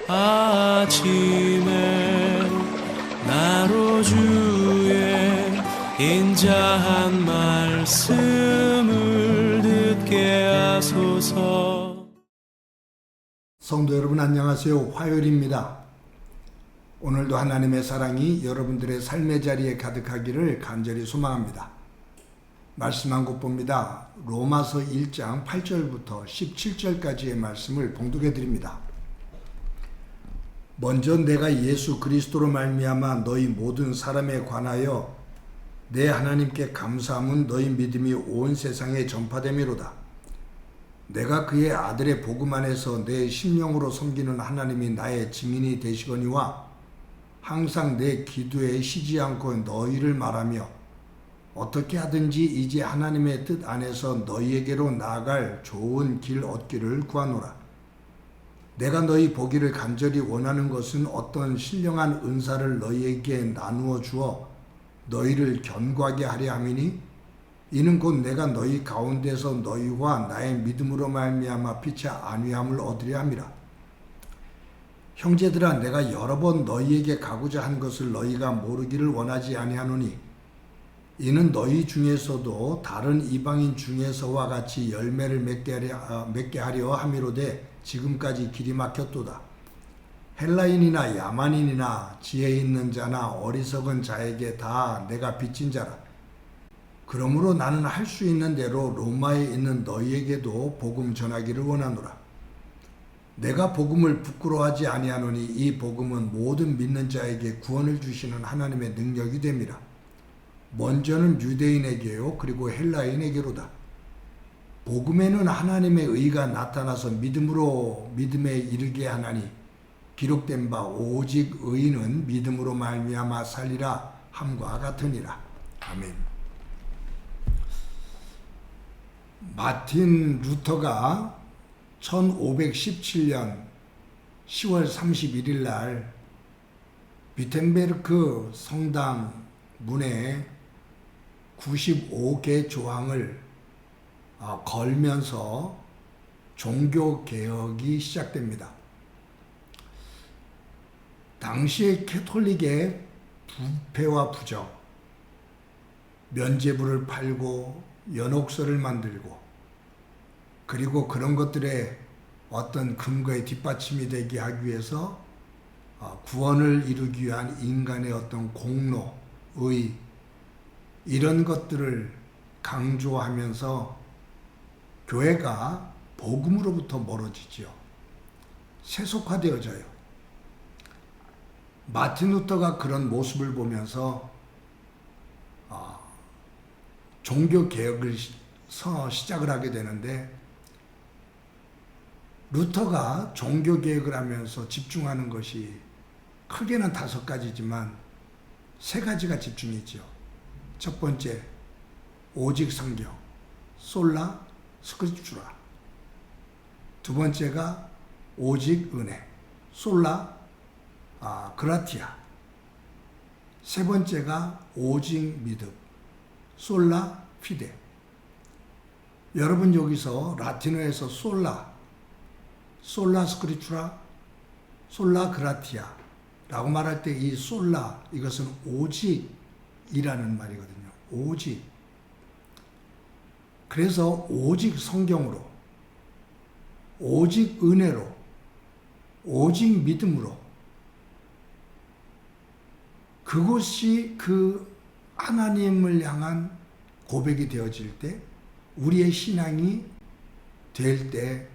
아침에 나로 주의 인자한 말씀을 듣게 하소서. 성도 여러분 안녕하세요. 화요일입니다. 오늘도 하나님의 사랑이 여러분들의 삶의 자리에 가득하기를 간절히 소망합니다. 말씀 한 곳 봅니다. 로마서 1장 8절부터 17절까지의 말씀을 봉독해 드립니다. 먼저 내가 예수 그리스도로 말미암아 너희 모든 사람에 관하여 내 하나님께 감사함은 너희 믿음이 온 세상에 전파됨이로다. 내가 그의 아들의 복음 안에서 내 심령으로 섬기는 하나님이 나의 증인이 되시거니와 항상 내 기도에 쉬지 않고 너희를 말하며 어떻게 하든지 이제 하나님의 뜻 안에서 너희에게로 나아갈 좋은 길 얻기를 구하노라. 내가 너희 보기를 간절히 원하는 것은 어떤 신령한 은사를 너희에게 나누어 주어 너희를 견고하게 하려 함이니 이는 곧 내가 너희 가운데서 너희와 나의 믿음으로 말미암아 빛의 안위함을 얻으려 함이라. 형제들아, 내가 여러 번 너희에게 가고자 한 것을 너희가 모르기를 원하지 아니하노니 이는 너희 중에서도 다른 이방인 중에서와 같이 열매를 맺게 하려 함이로되 지금까지 길이 막혔도다. 헬라인이나 야만인이나 지혜 있는 자나 어리석은 자에게 다 내가 빚진 자라. 그러므로 나는 할 수 있는 대로 로마에 있는 너희에게도 복음 전하기를 원하노라. 내가 복음을 부끄러워하지 아니하노니 이 복음은 모든 믿는 자에게 구원을 주시는 하나님의 능력이 됨이라. 먼저는 유대인에게요 그리고 헬라인에게로다. 복음에는 하나님의 의가 나타나서 믿음에 이르게 하나니 기록된 바 오직 의인은 믿음으로 말미암아 살리라 함과 같으니라. 아멘. 마틴 루터가 1517년 10월 31일 날 비텐베르크 성당 문에 95개 조항을 걸면서 종교개혁이 시작됩니다. 당시의 캐톨릭의 부패와 부정, 면죄부를 팔고 연옥서를 만들고 그리고 그런 것들의 어떤 근거의 뒷받침이 되게 하기 위해서 구원을 이루기 위한 인간의 어떤 공로, 의 이런 것들을 강조하면서 교회가 복음으로부터 멀어지죠. 세속화되어져요. 마틴 루터가 그런 모습을 보면서 종교개혁을 시작을 하게 되는데 루터가 종교개혁을 하면서 집중하는 것이 크게는 5가지지만 3가지가 집중이죠. 첫 번째, 오직 성경, 솔라 스크립추라. 두 번째가 오직 은혜, 솔라 그라티아. 세 번째가 오직 믿음, 솔라 피데. 여러분 여기서 라틴어에서 솔라 스크립추라, 솔라 그라티아 라고 말할 때 이 솔라, 이것은 오직이라는 말이거든요. 오직. 그래서 오직 성경으로, 오직 은혜로, 오직 믿음으로 그것이 그 하나님을 향한 고백이 되어질 때 우리의 신앙이 될 때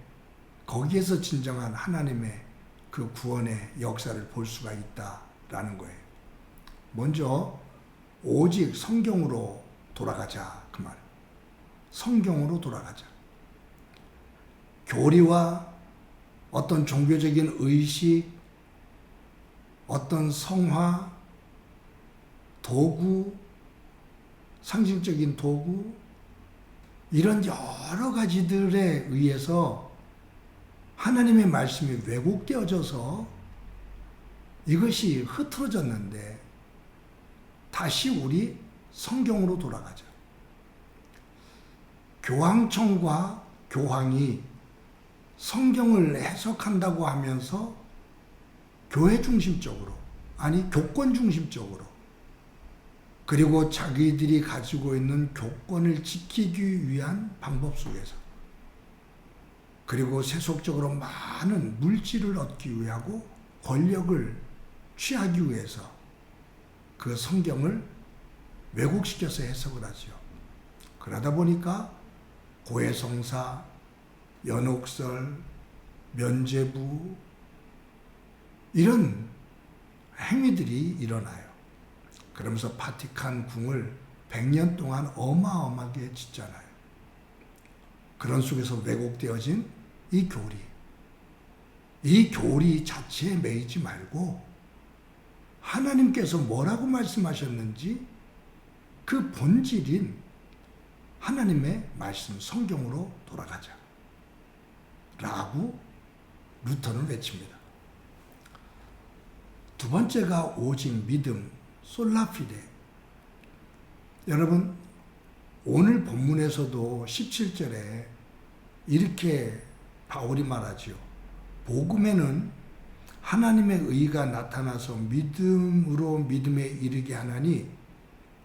거기에서 진정한 하나님의 그 구원의 역사를 볼 수가 있다라는 거예요. 먼저 오직 성경으로 돌아가자 그 말. 성경으로 돌아가자. 교리와 어떤 종교적인 의식, 어떤 성화, 도구, 상징적인 도구 이런 여러 가지들에 의해서 하나님의 말씀이 왜곡되어져서 이것이 흐트러졌는데 다시 우리 성경으로 돌아가자. 교황청과 교황이 성경을 해석한다고 하면서 교회 중심적으로, 아니 교권 중심적으로, 그리고 자기들이 가지고 있는 교권을 지키기 위한 방법 속에서, 그리고 세속적으로 많은 물질을 얻기 위하고 권력을 취하기 위해서 그 성경을 왜곡시켜서 해석을 하죠. 그러다 보니까 고해성사, 연옥설, 면죄부 이런 행위들이 일어나요. 그러면서 바티칸 궁을 100년 동안 어마어마하게 짓잖아요. 그런 속에서 왜곡되어진 이 교리 자체에 매이지 말고 하나님께서 뭐라고 말씀하셨는지 그 본질인 하나님의 말씀 성경으로 돌아가자 라고 루터는 외칩니다. 두 번째가 오직 믿음, 솔라피데. 여러분, 오늘 본문에서도 17절에 이렇게 바울이 말하지요. 복음에는 하나님의 의가 나타나서 믿음으로 믿음에 이르게 하나니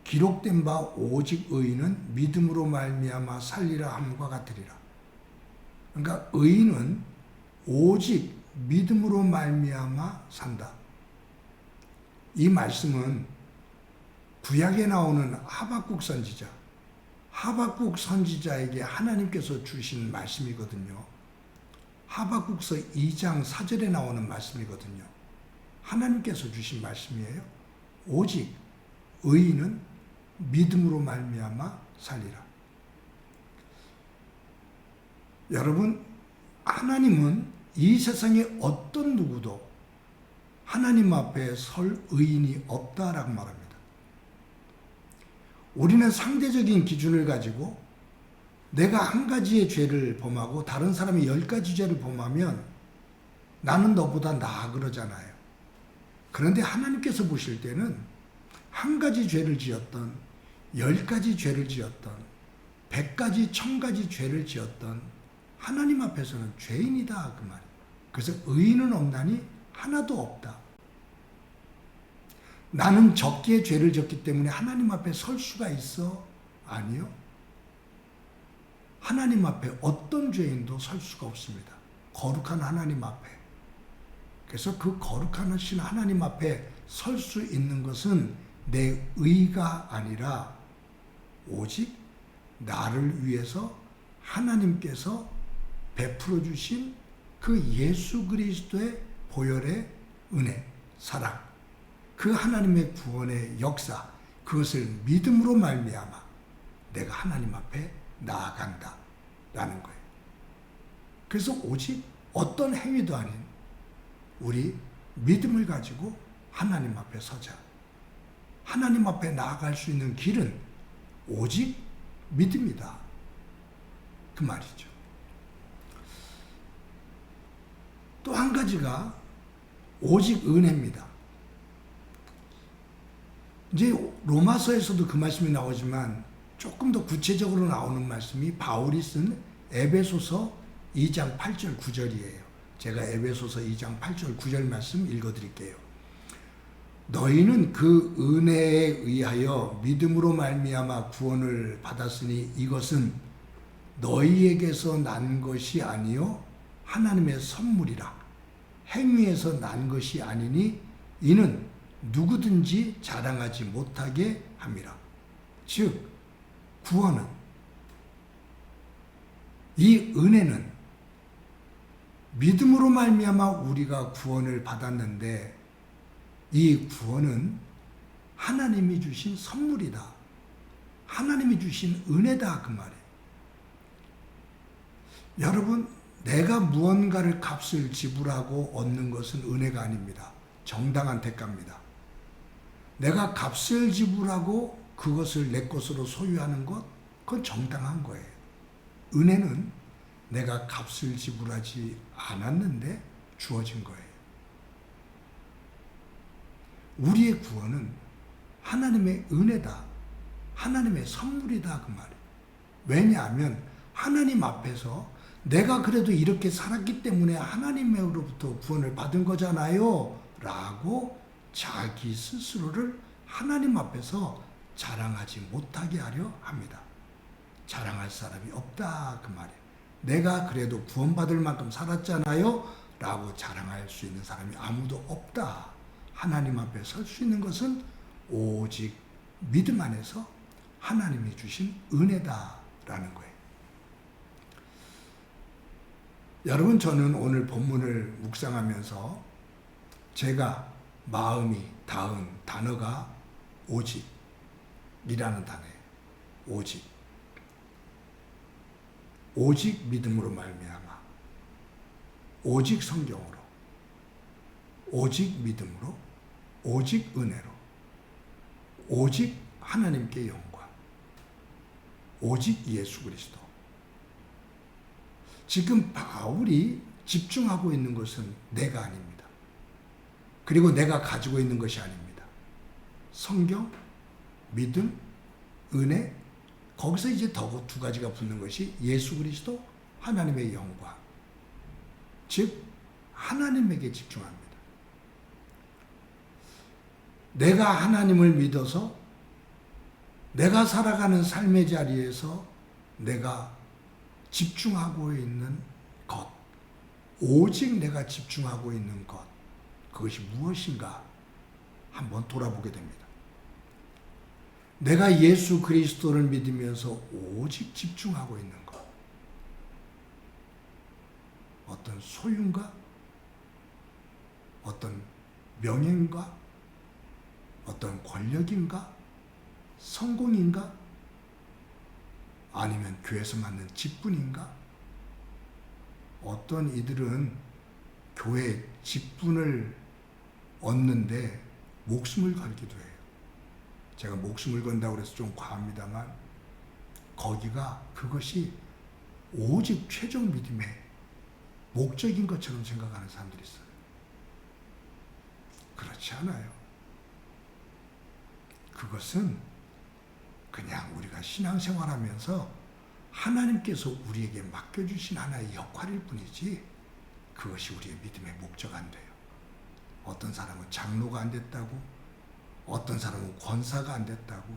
기록된 바 오직 의인은 믿음으로 말미암아 살리라 함과 같으리라. 그러니까 의인은 오직 믿음으로 말미암아 산다. 이 말씀은 구약에 나오는 하박국 선지자에게 하나님께서 주신 말씀이거든요. 하박국서 2장 4절에 나오는 말씀이거든요. 하나님께서 주신 말씀이에요. 오직 의인은 믿음으로 말미암아 살리라. 여러분, 하나님은 이 세상에 어떤 누구도 하나님 앞에 설 의인이 없다라고 말합니다. 우리는 상대적인 기준을 가지고 내가 한 가지의 죄를 범하고 다른 사람이 10가지 죄를 범하면 나는 너보다 나아 그러잖아요. 그런데 하나님께서 보실 때는 한 가지 죄를 지었던 10가지 죄를 지었던 100가지 1000가지 죄를 지었던 하나님 앞에서는 죄인이다 그 말이에요. 그래서 의인은 없나니 하나도 없다. 나는 적게 죄를 졌기 때문에 하나님 앞에 설 수가 있어? 아니요. 하나님 앞에 어떤 죄인도 설 수가 없습니다. 거룩한 하나님 앞에. 그래서 그 거룩하신 하나님 앞에 설 수 있는 것은 내 의가 아니라 오직 나를 위해서 하나님께서 베풀어 주신 그 예수 그리스도의 보혈의 은혜, 사랑, 그 하나님의 구원의 역사, 그것을 믿음으로 말미암아 내가 하나님 앞에 나아간다 라는 거예요. 그래서 오직 어떤 행위도 아닌 우리 믿음을 가지고 하나님 앞에 서자. 하나님 앞에 나아갈 수 있는 길은 오직 믿음이다 그 말이죠. 또 한 가지가 오직 은혜입니다. 이제 로마서에서도 그 말씀이 나오지만 조금 더 구체적으로 나오는 말씀이 바울이 쓴 에베소서 2장 8절 9절이에요. 제가 에베소서 2장 8절 9절 말씀 읽어드릴게요. 너희는 그 은혜에 의하여 믿음으로 말미암아 구원을 받았으니 이것은 너희에게서 난 것이 아니요 하나님의 선물이라. 행위에서 난 것이 아니니 이는 누구든지 자랑하지 못하게 함이라. 즉 구원은, 이 은혜는 믿음으로 말미암아 우리가 구원을 받았는데 이 구원은 하나님이 주신 선물이다. 하나님이 주신 은혜다 그 말이에요. 여러분, 내가 무언가를 값을 지불하고 얻는 것은 은혜가 아닙니다. 정당한 대가입니다. 내가 값을 지불하고 그것을 내 것으로 소유하는 것, 그건 정당한 거예요. 은혜는 내가 값을 지불하지 않았는데 주어진 거예요. 우리의 구원은 하나님의 은혜다. 하나님의 선물이다 그 말이에요. 왜냐하면 하나님 앞에서 내가 그래도 이렇게 살았기 때문에 하나님으로부터 구원을 받은 거잖아요 라고 자기 스스로를 하나님 앞에서 자랑하지 못하게 하려 합니다. 자랑할 사람이 없다 그 말이에요. 내가 그래도 구원받을 만큼 살았잖아요 라고 자랑할 수 있는 사람이 아무도 없다. 하나님 앞에 설 수 있는 것은 오직 믿음 안에서 하나님이 주신 은혜다라는 거예요. 여러분, 저는 오늘 본문을 묵상하면서 제가 마음이 닿은 단어가 오직이라는 단어예요. 오직 믿음으로 말미암아, 오직 성경으로, 오직 믿음으로, 오직 은혜로, 오직 하나님께 영광, 오직 예수 그리스도. 지금 바울이 집중하고 있는 것은 내가 아닙니다. 그리고 내가 가지고 있는 것이 아닙니다. 성경, 믿음, 은혜, 거기서 이제 더 두 가지가 붙는 것이 예수 그리스도, 하나님의 영광. 즉 하나님에게 집중합니다. 내가 하나님을 믿어서 내가 살아가는 삶의 자리에서 내가 집중하고 있는 것, 오직 내가 집중하고 있는 것, 그것이 무엇인가 한번 돌아보게 됩니다. 내가 예수 그리스도를 믿으면서 오직 집중하고 있는 것, 어떤 소유인가? 어떤 명예인가? 어떤 권력인가? 성공인가? 아니면 교회에서 맞는 직분인가? 어떤 이들은 교회 직분을 얻는데 목숨을 걸기도 해요. 제가 목숨을 건다고 해서 좀 과합니다만 거기가 그것이 오직 최종 믿음의 목적인 것처럼 생각하는 사람들이 있어요. 그렇지 않아요. 그것은 그냥 우리가 신앙생활하면서 하나님께서 우리에게 맡겨주신 하나의 역할일 뿐이지 그것이 우리의 믿음의 목적 안 돼요. 어떤 사람은 장로가 안 됐다고, 어떤 사람은 권사가 안 됐다고,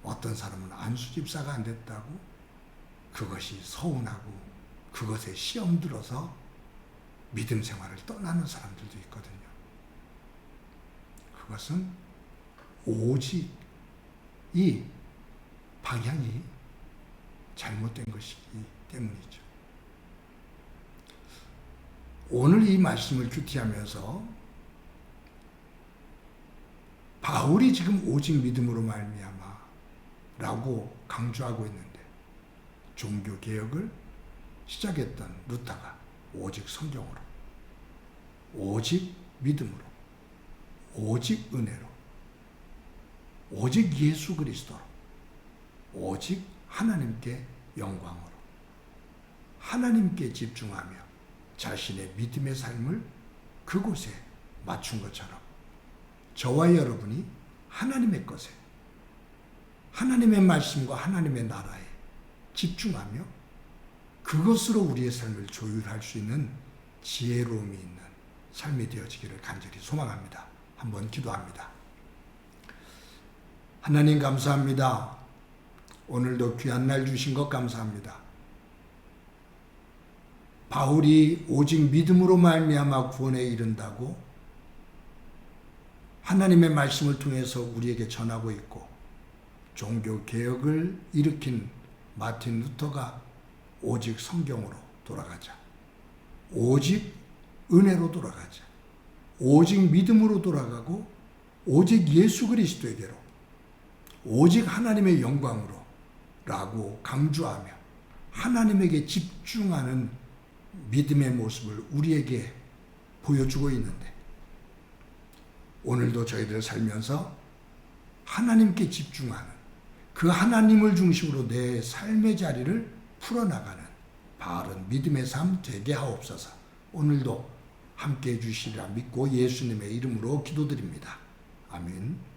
어떤 사람은 안수집사가 안 됐다고, 그것이 서운하고 그것에 시험 들어서 믿음 생활을 떠나는 사람들도 있거든요. 그것은 오직 이 방향이 잘못된 것이기 때문이죠. 오늘 이 말씀을 큐티하면서 바울이 지금 오직 믿음으로 말미암아 라고 강조하고 있는데 종교개혁을 시작했던 루터가 오직 성경으로, 오직 믿음으로, 오직 은혜로, 오직 예수 그리스도로, 오직 하나님께 영광으로, 하나님께 집중하며 자신의 믿음의 삶을 그곳에 맞춘 것처럼 저와 여러분이 하나님의 것에, 하나님의 말씀과 하나님의 나라에 집중하며 그것으로 우리의 삶을 조율할 수 있는 지혜로움이 있는 삶이 되어지기를 간절히 소망합니다. 한번 기도합니다. 하나님 감사합니다. 오늘도 귀한 날 주신 것 감사합니다. 바울이 오직 믿음으로 말미암아 구원에 이른다고 하나님의 말씀을 통해서 우리에게 전하고 있고, 종교 개혁을 일으킨 마틴 루터가 오직 성경으로 돌아가자, 오직 은혜로 돌아가자, 오직 믿음으로 돌아가고 오직 예수 그리스도에게로, 오직 하나님의 영광으로 라고 강조하며 하나님에게 집중하는 믿음의 모습을 우리에게 보여주고 있는데, 오늘도 저희들 살면서 하나님께 집중하는 그 하나님을 중심으로 내 삶의 자리를 풀어나가는 바른 믿음의 삶 되게 하옵소서. 오늘도 함께해 주시리라 믿고 예수님의 이름으로 기도드립니다. 아멘.